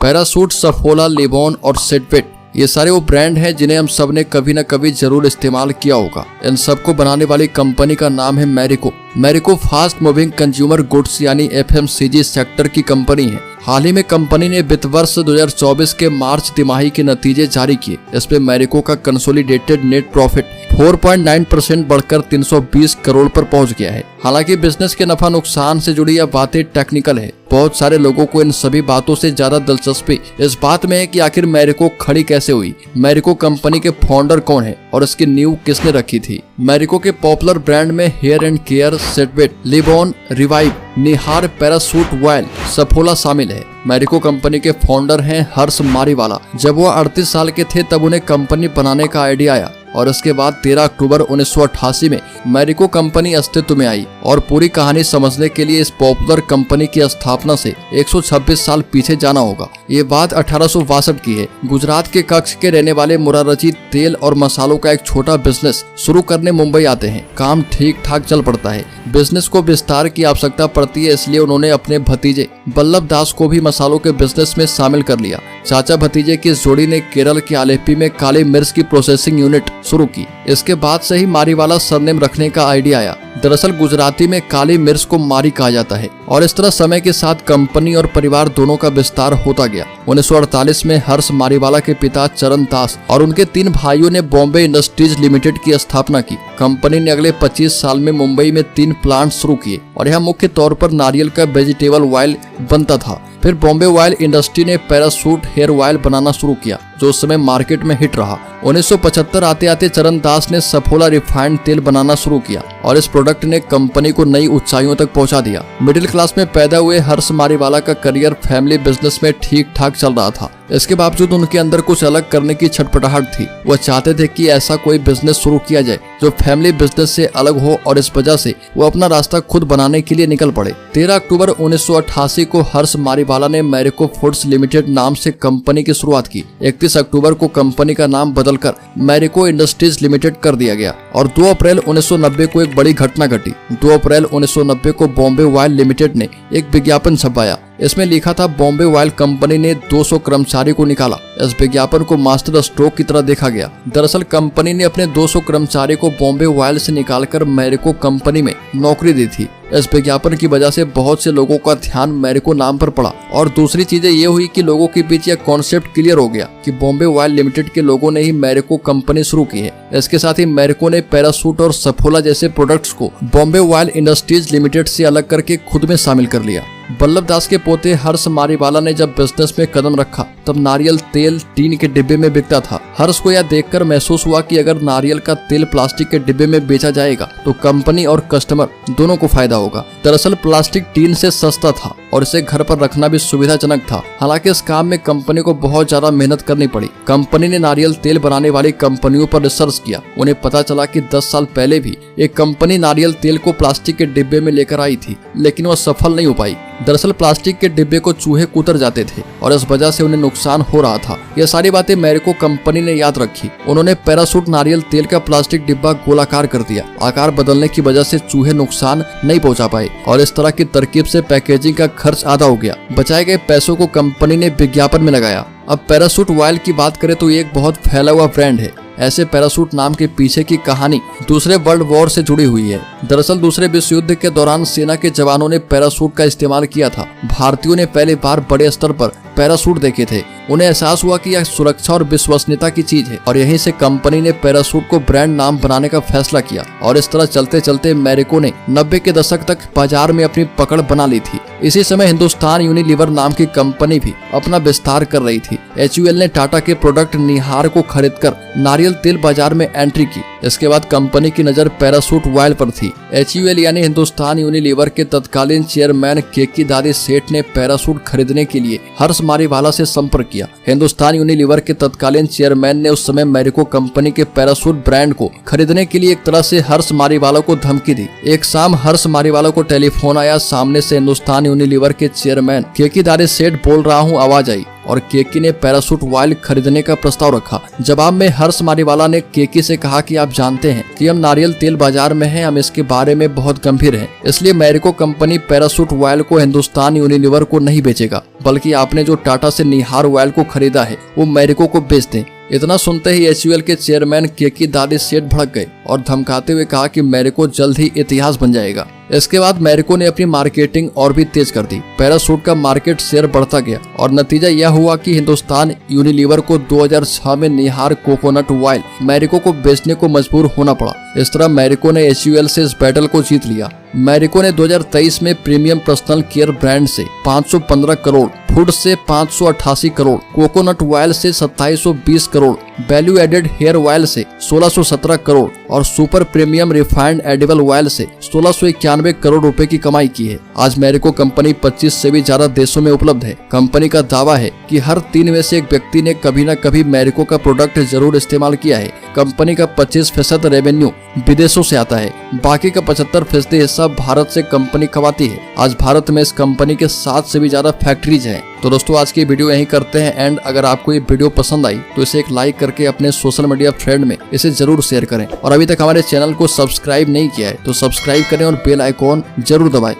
Parachute, Saffola, लिबॉन और Set Wet, ये सारे वो ब्रांड हैं जिन्हें हम सब ने कभी न कभी जरूर इस्तेमाल किया होगा। इन सबको बनाने वाली कंपनी का नाम है Marico. Marico fast moving consumer goods यानी FMCG सेक्टर की कंपनी है। हाल ही में कंपनी ने वित्त वर्ष 2024 के मार्च तिमाही के नतीजे जारी किए। इसमें मैरिको का कंसोलिडेटेड नेट प्रॉफिट 4.9% बढ़कर 320 करोड़ पर पहुंच गया है। हालांकि बिजनेस के नफा नुकसान से जुड़ी यह बातें टेक्निकल है। बहुत सारे लोगों को इन सभी बातों से ज्यादा दिलचस्पी इस बात में है कि आखिर मैरिको खड़ी कैसे हुई, मैरिको कंपनी के फाउंडर कौन है और इसकी नींव किसने रखी थी। मैरिको के पॉपुलर ब्रांड में hair and care, Setwet, Livon, Revive, Nihar, Parachute, वॉयल, सफोला शामिल है। मैरिको कंपनी के फाउंडर हैं हर्ष मारीवाला। जब वो 38 साल के थे तब उन्हें कंपनी बनाने का आइडिया आया और इसके बाद 13 अक्टूबर 1988 में मैरिको कंपनी अस्तित्व में आई। और पूरी कहानी समझने के लिए इस पॉपुलर कंपनी की स्थापना से 126 साल पीछे जाना होगा। ये बात 1862 की है। गुजरात के कच्छ के रहने वाले मुरारजी तेल और मसालों का एक छोटा बिजनेस शुरू करने मुंबई आते हैं। काम ठीक ठाक चल पड़ता है। बिजनेस को विस्तार की आवश्यकता पड़ती है, इसलिए उन्होंने अपने भतीजे बल्लभ दास को भी मसालों के बिजनेस में शामिल कर लिया। चाचा भतीजे की इस जोड़ी ने केरल के आलेप्पी में काली मिर्च की प्रोसेसिंग यूनिट शुरू की। इसके बाद से ही मारीवाला सरनेम रखने का आइडिया आया। दरअसल गुजराती में काली मिर्च को मारी कहा जाता है और इस तरह समय के साथ कंपनी और परिवार दोनों का विस्तार होता गया। 1948 में हर्ष मारीवाला के पिता चरण दास और उनके 3 भाइयों ने बॉम्बे इंडस्ट्रीज लिमिटेड की स्थापना की। कंपनी ने अगले 25 साल में मुंबई में 3 प्लांट शुरू किए और यहाँ मुख्य तौर पर नारियल का वेजिटेबल ऑयल बनता था। फिर बॉम्बे ऑयल इंडस्ट्री ने पैरासूट हेयर ऑयल बनाना शुरू किया जो उस समय मार्केट में हिट रहा। 1975 आते आते चरण दास ने सफोला रिफाइंड तेल बनाना शुरू किया और इस प्रोडक्ट ने कंपनी को नई ऊंचाइयों तक पहुंचा दिया। मिडिल क्लास में पैदा हुए हर्ष मारीवाला का करियर फैमिली बिजनेस में ठीक ठाक चल रहा था। इसके बावजूद उनके अंदर कुछ अलग करने की छटपटाहट थी। वह चाहते थे कि ऐसा कोई बिजनेस शुरू किया जाए जो फैमिली बिजनेस से अलग हो और इस वजह से वो अपना रास्ता खुद बनाने के लिए निकल पड़े। 13 अक्टूबर 1988 को हर्ष मारीवाला ने मैरिको फूड्स लिमिटेड नाम से कंपनी की शुरुआत की। 31 अक्टूबर को कंपनी का नाम बदलकर मैरिको इंडस्ट्रीज लिमिटेड कर दिया गया और 2 अप्रैल 1990 को एक बड़ी घटना घटी। 2 अप्रैल 1990 को बॉम्बे ऑयल लिमिटेड ने एक विज्ञापन छपवाया। इसमें लिखा था बॉम्बे ऑयल कंपनी ने 200 कर्मचारी को निकाला। इस विज्ञापन को मास्टर स्ट्रोक की तरह देखा गया। दरअसल कंपनी ने अपने 200 कर्मचारी को बॉम्बे ऑयल से निकालकर मैरिको कंपनी में नौकरी दी थी। इस विज्ञापन की वजह से बहुत से लोगों का ध्यान मैरिको नाम पर पड़ा और दूसरी चीजें ये हुई कि लोगों के बीच यह कॉन्सेप्ट क्लियर हो गया कि बॉम्बे ऑयल लिमिटेड के लोगों ने ही मैरिको कंपनी शुरू की है। इसके साथ ही मैरिको ने पैरासूट और सफोला जैसे प्रोडक्ट्स को बॉम्बे ऑयल इंडस्ट्रीज लिमिटेड से अलग करके खुद में शामिल कर लिया। बल्लभ दास के पोते हर्ष मारीवाला ने जब बिजनेस में कदम रखा तब नारियल तेल टीन के डिब्बे में बिकता था। हर्ष को यह देखकर महसूस हुआ कि अगर नारियल का तेल प्लास्टिक के डिब्बे में बेचा जाएगा तो कंपनी और कस्टमर दोनों को फायदा होगा। दरअसल प्लास्टिक टीन से सस्ता था और इसे घर पर रखना भी सुविधाजनक था। हालांकि इस काम में कंपनी को बहुत ज्यादा मेहनत करनी पड़ी। कंपनी ने नारियल तेल बनाने वाली कंपनियों पर रिसर्च किया। उन्हें पता चला कि 10 साल पहले भी एक कंपनी नारियल तेल को प्लास्टिक के डिब्बे में लेकर आई थी, लेकिन वह सफल नहीं हो पाई। दरअसल प्लास्टिक के डिब्बे को चूहे कुतर जाते थे और इस वजह से उन्हें नुकसान हो रहा था। यह सारी बातें मैरिको कंपनी ने याद रखी। उन्होंने पैरासूट नारियल तेल का प्लास्टिक डिब्बा गोलाकार कर दिया। आकार बदलने की वजह से चूहे नुकसान नहीं पहुंचा पाए और इस तरह की तरकीब से पैकेजिंग का खर्च आधा हो गया। बचाए गए पैसों को कंपनी ने विज्ञापन में लगाया। अब पैरासूट ऑयल की बात करें तो ये एक बहुत फैला हुआ ब्रांड है। ऐसे पैरासूट नाम के पीछे की कहानी दूसरे वर्ल्ड वॉर से जुड़ी हुई है। दरअसल दूसरे विश्व युद्ध के दौरान सेना के जवानों ने पैरासूट का इस्तेमाल किया था। भारतीयों ने पहली बार बड़े स्तर पर पैरासूट देखे थे। उन्हें एहसास हुआ कि यह सुरक्षा और विश्वसनीयता की चीज है और यहीं से कंपनी ने पैरासूट को ब्रांड नाम बनाने का फैसला किया। और इस तरह चलते चलते मैरिको ने 90 के दशक तक बाजार में अपनी पकड़ बना ली थी। इसी समय हिंदुस्तान यूनिलीवर नाम की कंपनी भी अपना विस्तार कर रही थी। HUL ने टाटा के प्रोडक्ट निहार को खरीदकर नारियल तेल बाजार में एंट्री की। इसके बाद कंपनी की नजर पैरासूट ऑयल पर थी। HUL यानी हिंदुस्तान यूनिलीवर के तत्कालीन चेयरमैन केकी दादी सेठ ने पैरासूट खरीदने के लिए हर्ष मारीवाला से संपर्क किया। हिंदुस्तान यूनिलीवर के तत्कालीन चेयरमैन ने उस समय मैरिको कंपनी के पैरासूट ब्रांड को खरीदने के लिए एक तरह से हर्ष मारीवाला को धमकी दी। एक शाम हर्ष मारीवाला को टेलीफोन आया। सामने से हिंदुस्तान यूनिलीवर के चेयरमैन केकी दादी सेठ बोल रहा हूँ, आवाज आई। और केकी ने पैराशूट ऑयल खरीदने का प्रस्ताव रखा। जवाब में हर्ष मारीवाला ने केकी से कहा कि आप जानते हैं कि हम नारियल तेल बाजार में हैं, हम इसके बारे में बहुत गंभीर हैं, इसलिए मैरिको कंपनी पैराशूट ऑयल को हिंदुस्तान यूनिलीवर को नहीं बेचेगा, बल्कि आपने जो टाटा से निहार ऑयल को खरीदा है वो मैरिको को बेच दें। इतना सुनते ही HUL के चेयरमैन केकी दादी सेठ भड़क गए और धमकाते हुए कहा कि मैरिको जल्द ही इतिहास बन जाएगा। इसके बाद मैरिको ने अपनी मार्केटिंग और भी तेज कर दी। पैराशूट का मार्केट शेयर बढ़ता गया और नतीजा यह हुआ कि हिंदुस्तान यूनिलीवर को 2006 में निहार कोकोनट ऑयल मैरिको को बेचने को मजबूर होना पड़ा। इस तरह मैरिको ने HUL से इस बैटल को जीत लिया। मैरिको ने 2023 में प्रीमियम पर्सनल केयर ब्रांड से 515 करोड़, फूड से 588 करोड़, कोकोनट ऑयल से 2720 crore, value added hair oil से 1617 करोड़ और super premium refined edible oil से 1691 करोड़ रुपए की कमाई की है। आज मैरिको कंपनी 25 से भी ज्यादा देशों में उपलब्ध है। कंपनी का दावा है कि हर 3 में से एक व्यक्ति ने कभी न कभी मैरिको का प्रोडक्ट जरूर इस्तेमाल किया है। कंपनी का 25% रेवेन्यू विदेशों से आता है, बाकी का 75% हिस्सा भारत से कंपनी कमाती है। आज भारत में इस कंपनी के 7 से भी ज्यादा फैक्ट्रीज हैं। तो दोस्तों आज की वीडियो यहीं करते हैं एंड अगर आपको ये वीडियो पसंद आई तो इसे एक लाइक करके अपने सोशल मीडिया फ्रेंड में इसे जरूर शेयर करें और अभी तक हमारे चैनल को सब्सक्राइब नहीं किया है तो सब्सक्राइब करें और बेल आइकॉन जरूर दबाएं